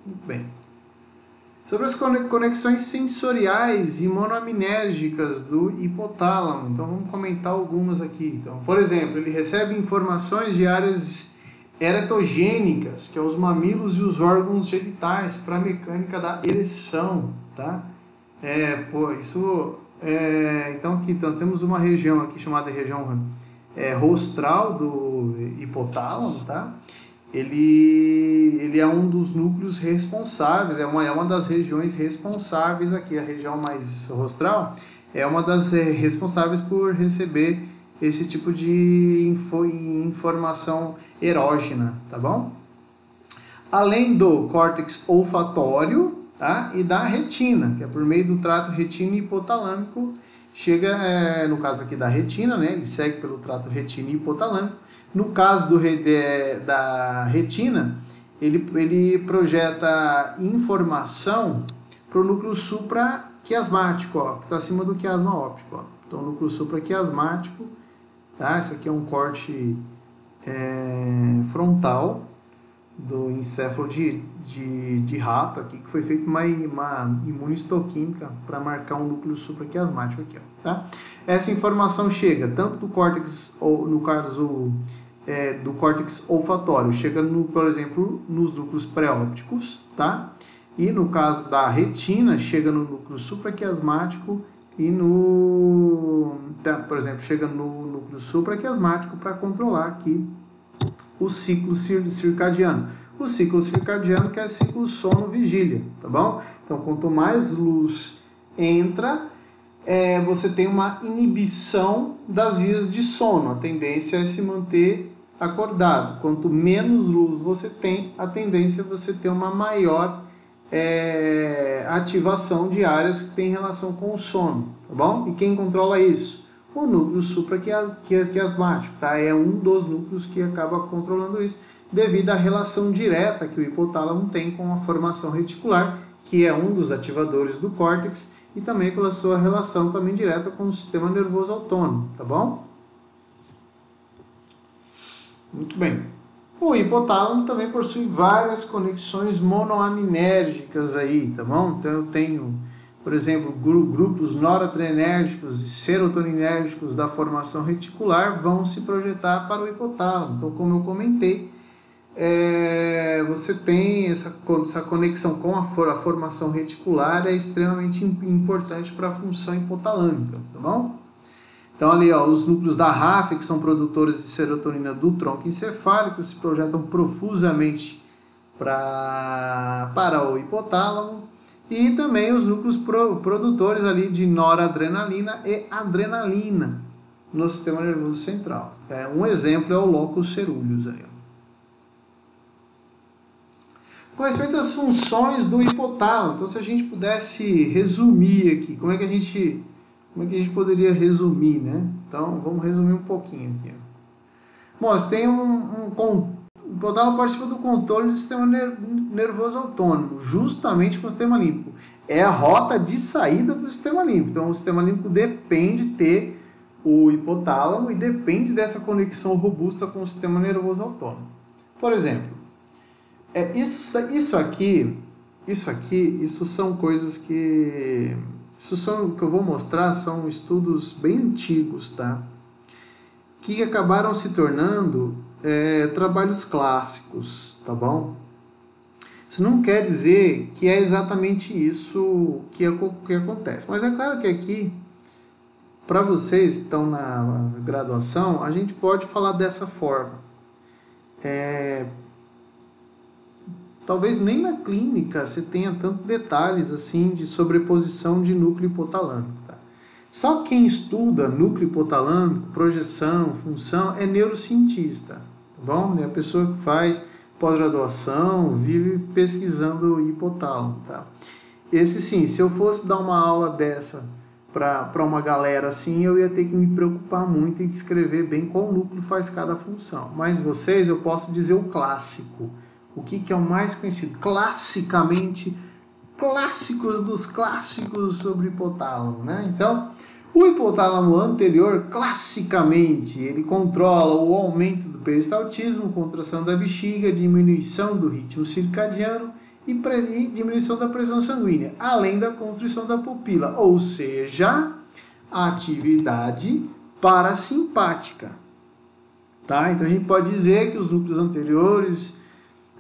Muito bem. Sobre as conexões sensoriais e monoaminérgicas do hipotálamo, então vamos comentar algumas aqui. Então, por exemplo, ele recebe informações de áreas eretogênicas, que é os mamilos e os órgãos genitais, para a mecânica da ereção, tá? Então aqui nós temos uma região aqui chamada região rostral do hipotálamo, tá? Ele é um dos núcleos responsáveis, é uma das regiões responsáveis aqui, a região mais rostral, é uma das responsáveis por receber esse tipo de informação erógena, tá bom? Além do córtex olfatório, tá? E da retina, que é por meio do trato retino-hipotalâmico, chega, no caso aqui da retina, né? Ele segue pelo trato retino-hipotalâmico. No caso da retina, ele projeta informação para o núcleo supraquiasmático, ó, que está acima do quiasma óptico. Ó. Então, o núcleo supraquiasmático, tá? Isso aqui é um corte frontal do encéfalo de rato, aqui, que foi feita uma imunistoquímica para marcar um núcleo supraquiasmático aqui, ó, tá? Essa informação chega tanto do córtex, ou no caso do córtex olfatório, chega, por exemplo, nos núcleos pré-ópticos, tá? E no caso da retina, chega no núcleo supraquiasmático e por exemplo, chega no núcleo supraquiasmático para controlar aqui o ciclo circadiano. O ciclo circadiano que é ciclo sono-vigília, tá bom? Então, quanto mais luz entra, você tem uma inibição das vias de sono. A tendência é se manter acordado. Quanto menos luz você tem, a tendência é você ter uma maior ativação de áreas que tem relação com o sono, tá bom? E quem controla isso? O núcleo supraquiasmático, tá? É um dos núcleos que acaba controlando isso, devido à relação direta que o hipotálamo tem com a formação reticular, que é um dos ativadores do córtex, e também pela sua relação também direta com o sistema nervoso autônomo, tá bom? Muito bem. O hipotálamo também possui várias conexões monoaminérgicas aí, tá bom? Então eu tenho, por exemplo, grupos noradrenérgicos e serotoninérgicos da formação reticular vão se projetar para o hipotálamo. Então, como eu comentei, você tem essa conexão com a formação reticular, é extremamente importante para a função hipotalâmica, tá bom? Então ali, ó, os núcleos da RAF, que são produtores de serotonina do tronco encefálico, se projetam profusamente para o hipotálamo, e também os núcleos produtores ali de noradrenalina e adrenalina no sistema nervoso central. Um exemplo é o locus ceruleus aí, ó. Com respeito às funções do hipotálamo, então se a gente pudesse resumir aqui, como é que a gente poderia resumir, né? Então, vamos resumir um pouquinho aqui. Bom, você tem o hipotálamo participa do controle do sistema nervoso autônomo, justamente com o sistema límbico. É a rota de saída do sistema límbico. Então, o sistema límbico depende de ter o hipotálamo e depende dessa conexão robusta com o sistema nervoso autônomo. Por exemplo, isso são coisas que... o que eu vou mostrar são estudos bem antigos, tá? Que acabaram se tornando trabalhos clássicos, tá bom? Isso não quer dizer que é exatamente isso que acontece. Mas é claro que aqui, para vocês que estão na graduação, a gente pode falar dessa forma. Talvez nem na clínica você tenha tantos detalhes assim de sobreposição de núcleo hipotalâmico. Tá? Só quem estuda núcleo hipotalâmico, projeção, função, é neurocientista. Tá bom? É a pessoa que faz pós-graduação, vive pesquisando hipotálamo. Tá? Esse sim, se eu fosse dar uma aula dessa para uma galera assim, eu ia ter que me preocupar muito em descrever bem qual núcleo faz cada função. Mas vocês, eu posso dizer o clássico. O que é o mais conhecido? Classicamente, clássicos dos clássicos sobre hipotálamo, né? Então, o hipotálamo anterior, classicamente, ele controla o aumento do peristaltismo, contração da bexiga, diminuição do ritmo circadiano e diminuição da pressão sanguínea, além da constrição da pupila, ou seja, a atividade parasimpática. Tá? Então, a gente pode dizer que os núcleos anteriores,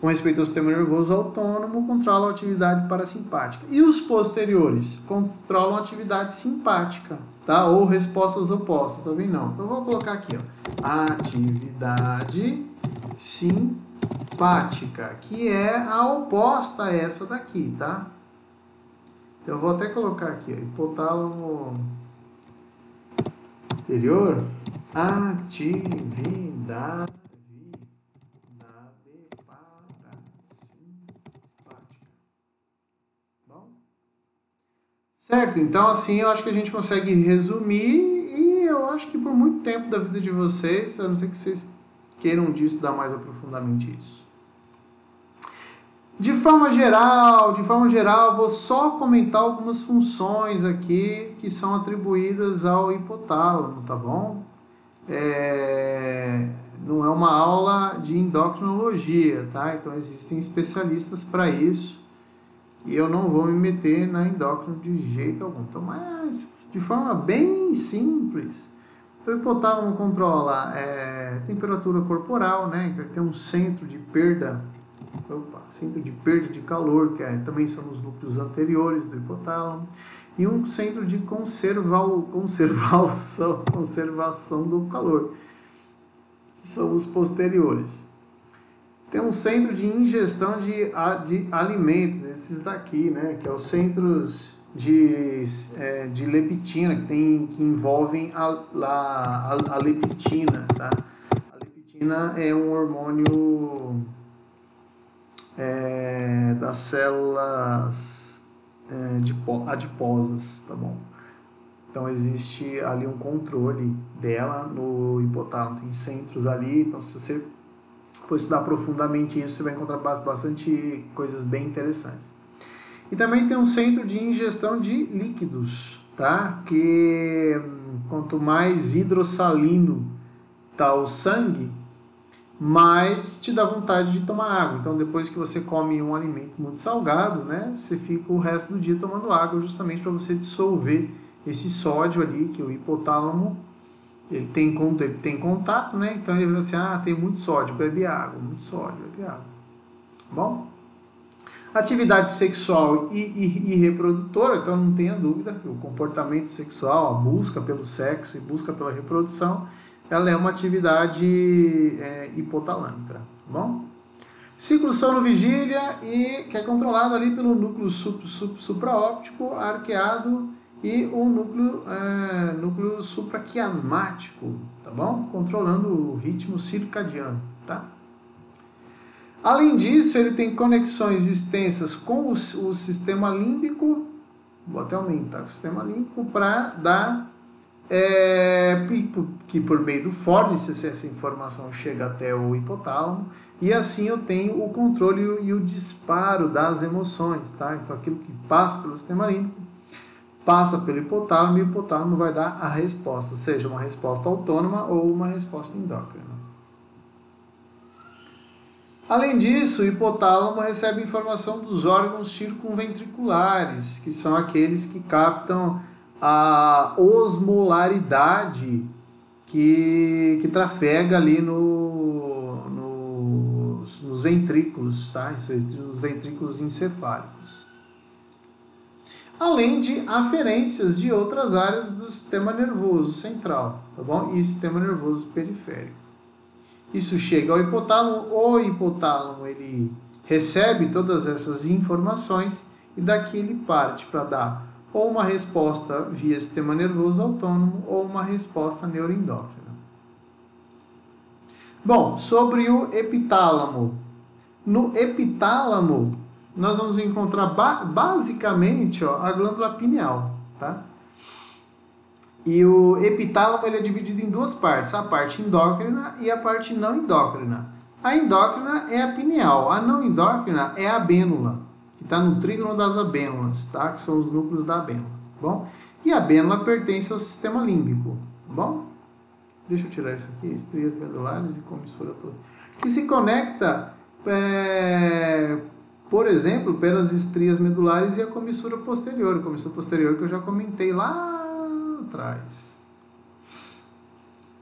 com respeito ao sistema nervoso autônomo, controlam a atividade parasimpática. E os posteriores controlam a atividade simpática, tá? Ou respostas opostas, também não. Então, vou colocar aqui, ó, atividade simpática, que é a oposta a essa daqui, tá? Eu vou até colocar aqui, ó, hipotálamo anterior, atividade certo? Então, assim, eu acho que a gente consegue resumir e eu acho que por muito tempo da vida de vocês, a não ser que vocês queiram estudar mais aprofundadamente isso. De forma geral, vou só comentar algumas funções aqui que são atribuídas ao hipotálamo, tá bom? Não é uma aula de endocrinologia, tá? Então, existem especialistas para isso. E eu não vou me meter na endócrina de jeito algum. Então, mas de forma bem simples, o hipotálamo controla temperatura corporal, né? Então tem um centro de perda de calor, que também são os núcleos anteriores do hipotálamo, e um centro de conservação do calor, que são os posteriores. Tem um centro de ingestão de alimentos, esses daqui, né, que é os centros de leptina, que envolvem a leptina. Tá? A leptina é um hormônio das células adiposas, tá bom? Então existe ali um controle dela no hipotálamo, tem centros ali, então se você for estudar profundamente isso, você vai encontrar bastante coisas bem interessantes. E também tem um centro de ingestão de líquidos, tá? Que quanto mais hidrossalino tá o sangue, mais te dá vontade de tomar água. Então, depois que você come um alimento muito salgado, né, você fica o resto do dia tomando água, justamente para você dissolver esse sódio ali, que o hipotálamo ele tem contato, né? Então ele vai assim, tem muito sódio, bebe água, muito sódio, bebe água. Bom? Atividade sexual e reprodutora, então não tenha dúvida que o comportamento sexual, a busca pelo sexo e busca pela reprodução, ela é uma atividade hipotalâmica, tá bom? Ciclo sono-vigília, que é controlado ali pelo núcleo supraóptico arqueado e o núcleo supraquiasmático, tá bom? Controlando o ritmo circadiano, tá? Além disso, ele tem conexões extensas com o sistema límbico, vou até aumentar o sistema límbico para dar que por meio do fórnice essa informação chega até o hipotálamo, e assim eu tenho o controle e o disparo das emoções, tá? Então aquilo que passa pelo sistema límbico passa pelo hipotálamo, e o hipotálamo vai dar a resposta, seja uma resposta autônoma ou uma resposta endócrina. Além disso, o hipotálamo recebe informação dos órgãos circunventriculares, que são aqueles que captam a osmolaridade que trafega ali nos ventrículos, tá? Nos ventrículos encefálicos. Além de aferências de outras áreas do sistema nervoso central, tá bom? E sistema nervoso periférico. Isso chega ao hipotálamo, o hipotálamo ele recebe todas essas informações e daqui ele parte para dar ou uma resposta via sistema nervoso autônomo ou uma resposta neuroendócrina. Bom, sobre o epitálamo. No epitálamo, nós vamos encontrar basicamente a glândula pineal, tá? E o epitálamo ele é dividido em duas partes, a parte endócrina e a parte não endócrina. A endócrina é a pineal, a não endócrina é a abênula, que está no trígono das abênulas, tá? Que são os núcleos da abênula, tá bom? E a abênula pertence ao sistema límbico, tá bom? Deixa eu tirar isso aqui, estrias medulares e comissura posterior. Que se conecta, por exemplo, pelas estrias medulares e a comissura posterior. A comissura posterior que eu já comentei lá atrás.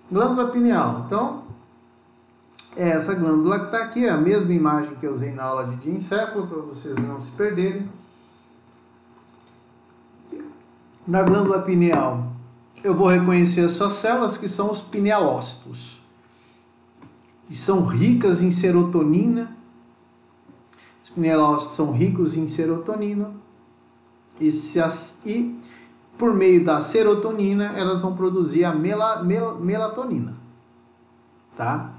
Glândula pineal. Então, essa glândula que está aqui é a mesma imagem que eu usei na aula de diencéfalo, para vocês não se perderem. Na glândula pineal, eu vou reconhecer as suas células, que são os pinealócitos, que são ricas em serotonina. Os pinealócitos são ricos em serotonina e por meio da serotonina elas vão produzir a melatonina, tá?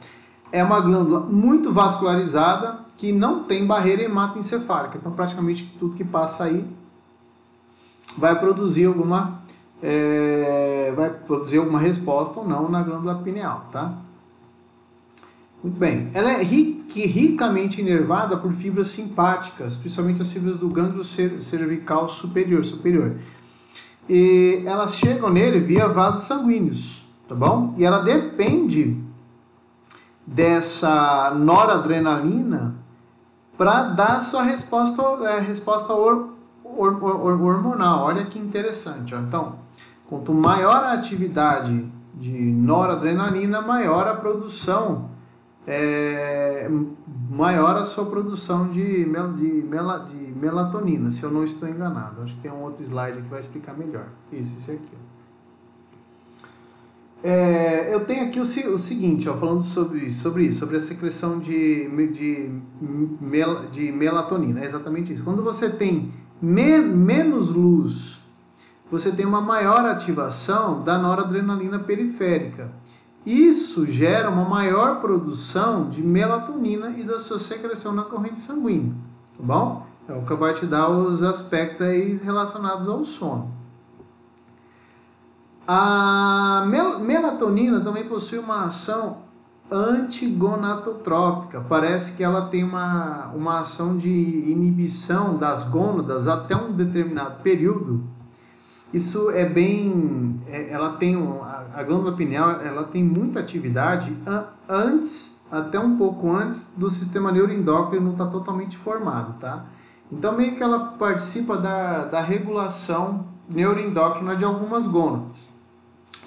É uma glândula muito vascularizada que não tem barreira hematoencefálica, então praticamente tudo que passa aí vai produzir alguma resposta ou não na glândula pineal, tá? Muito bem. Ela é ricamente inervada por fibras simpáticas, principalmente as fibras do gânglio cervical superior. E elas chegam nele via vasos sanguíneos, tá bom? E ela depende dessa noradrenalina para dar sua resposta hormonal. Olha que interessante, ó. Então, quanto maior a atividade de noradrenalina, maior a produção, maior a sua produção de melatonina, se eu não estou enganado. Acho que tem um outro slide que vai explicar melhor. Isso aqui. Eu tenho aqui o seguinte, ó, falando sobre a secreção de melatonina. É exatamente isso. Quando você tem menos luz, você tem uma maior ativação da noradrenalina periférica. Isso gera uma maior produção de melatonina e da sua secreção na corrente sanguínea, tá bom? É o que vai te dar os aspectos aí relacionados ao sono. A melatonina também possui uma ação antigonadotrópica. Parece que ela tem uma ação de inibição das gônadas até um determinado período. Isso é bem... a glândula pineal ela tem muita atividade até um pouco antes do sistema neuroendócrino estar totalmente formado, tá? Então, meio que ela participa da regulação neuroendócrina de algumas gônadas.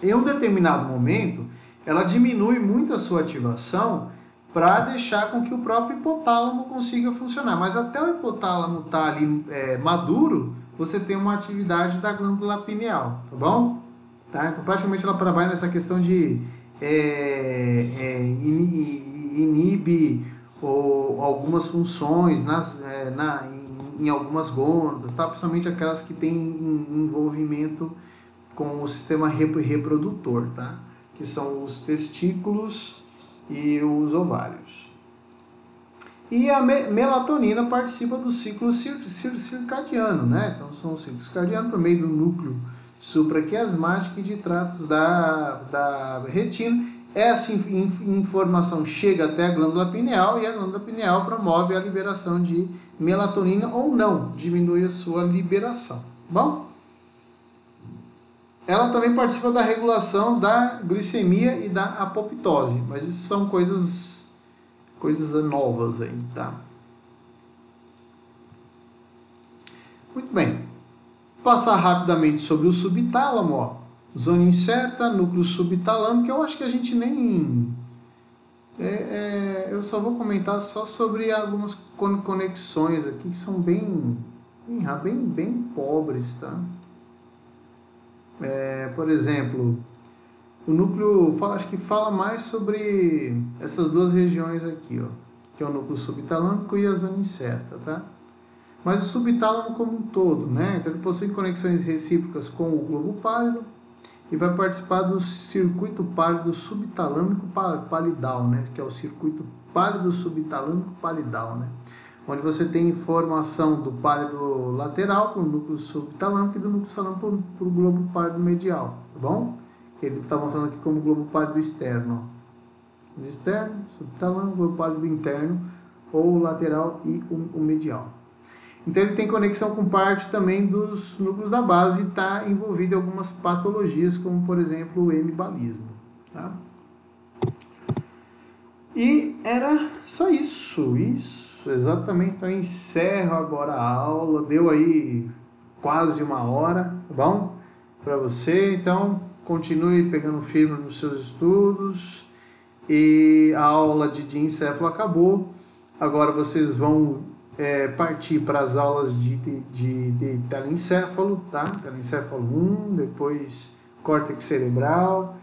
Em um determinado momento, ela diminui muito a sua ativação para deixar com que o próprio hipotálamo consiga funcionar. Mas até o hipotálamo estar ali maduro, você tem uma atividade da glândula pineal, tá bom? Tá? Então, praticamente ela trabalha nessa questão de inibe algumas funções em algumas gônadas, tá? Principalmente aquelas que têm envolvimento com o sistema reprodutor, tá? Que são os testículos e os ovários. E a melatonina participa do ciclo circadiano, né? Então, são o ciclo circadiano por meio do núcleo supraquiasmática e de tratos da retina. Essa informação chega até a glândula pineal e a glândula pineal promove a liberação de melatonina ou não, diminui a sua liberação. Bom? Ela também participa da regulação da glicemia e da apoptose, mas isso são coisas novas aí, tá? Muito bem. Passar rapidamente sobre o subtálamo, ó. Zona incerta, núcleo subtalâmico, eu acho que a gente nem... eu só vou comentar só sobre algumas conexões aqui que são bem pobres, tá? Por exemplo, o núcleo, acho que fala mais sobre essas duas regiões aqui, ó, que é o núcleo subtalâmico e a zona incerta, tá? Mas o subtálamo como um todo, né? Então ele possui conexões recíprocas com o globo pálido e vai participar do circuito pálido subtalâmico palidal, né? Que é o circuito pálido subtalâmico palidal, né? Onde você tem informação do pálido lateral para o núcleo subtalâmico e do núcleo talâmico para o globo pálido medial, tá bom? Ele está mostrando aqui como globo pálido externo, ó. O externo, subtalâmico, globo pálido interno, ou o lateral e o medial. Então ele tem conexão com parte também dos núcleos da base e está envolvido em algumas patologias, como por exemplo o hemibalismo. Tá? E era só isso, exatamente. Então eu encerro agora a aula, deu aí quase 1 hora, tá bom? Para você, então continue pegando firme nos seus estudos e a aula de encéfalo acabou. Agora vocês vão partir para as aulas de telencéfalo, tá? Telencéfalo 1, depois córtex cerebral,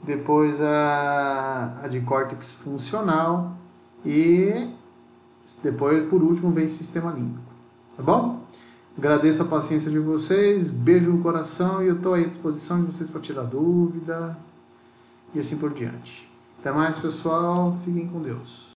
depois a de córtex funcional e depois, por último, vem sistema límbico, tá bom? Agradeço a paciência de vocês, beijo no coração e eu estou à disposição de vocês para tirar dúvida e assim por diante. Até mais, pessoal, fiquem com Deus.